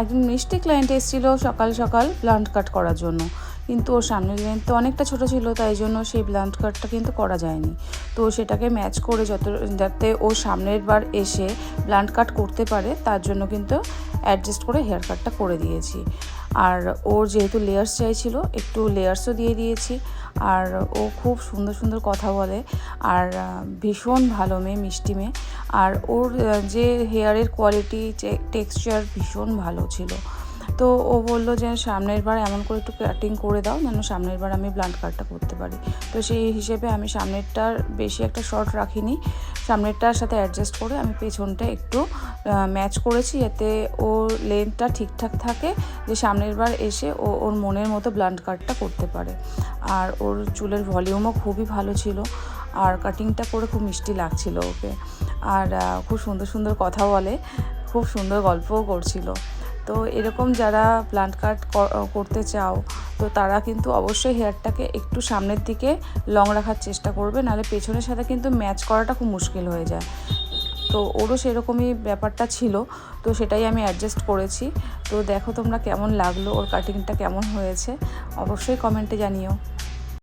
একজন মিষ্টি ক্লায়েন্ট এসেছিলো সকাল সকাল ব্লান্ট কাট করার জন্য, কিন্তু ওর সামনের লেন্থ তো অনেকটা ছোটো ছিল, তাই জন্য সেই ব্লান্ট কাটটা কিন্তু করা যায়নি। তো সেটাকে ম্যাচ করে যাতে ও সামনের বার এসে ব্লান্ট কাট করতে পারে তার জন্য কিন্তু অ্যাডজাস্ট করে হেয়ার কাটটা করে দিয়েছি। আর ওর যেহেতু লেয়ার্স চাইছিল, একটু লেয়ার্সও দিয়ে দিয়েছি। আর ও খুব সুন্দর সুন্দর কথা বলে, আর ভীষণ ভালো মেয়ে, মিষ্টি মেয়ে। আর ওর যে হেয়ারের কোয়ালিটি, টেক্সচার ভীষণ ভালো ছিল। তো ও বললো যে সামনের বার এমন করে একটু কাটিং করে দাও যেন সামনের বার আমি ব্লান্ট কাটটা করতে পারি। তো সেই হিসেবে আমি সামনেরটার বেশি একটা শর্ট রাখিনি, সামনেরটার সাথে অ্যাডজাস্ট করে আমি পেছনটা একটু ম্যাচ করেছি, যাতে ওর লেন্থটা ঠিকঠাক থাকে, যে সামনের বার এসে ও ওর মনের মতো ব্লান্ট কাটটা করতে পারে। আর ওর চুলের ভলিউমও খুবই ভালো ছিল, আর কাটিংটা করে খুব মিষ্টি লাগছিল ওকে। আর খুব সুন্দর সুন্দর কথা বলে, খুব সুন্দর গল্পও করছিল। তো এরকম যারা ব্লান্ট কাট করতে চাও, তো তারা কিন্তু অবশ্যই হেয়ারটাকে একটু সামনের দিকে লং রাখার চেষ্টা করবে, নাহলে পেছনের সাথে কিন্তু ম্যাচ করাটা খুব মুশকিল হয়ে যায়। তো ওরও সেরকমই ব্যাপারটা ছিল, তো সেটাই আমি অ্যাডজাস্ট করেছি। তো দেখো তোমরা কেমন লাগলো, ওর কাটিংটা কেমন হয়েছে অবশ্যই কমেন্টে জানিও।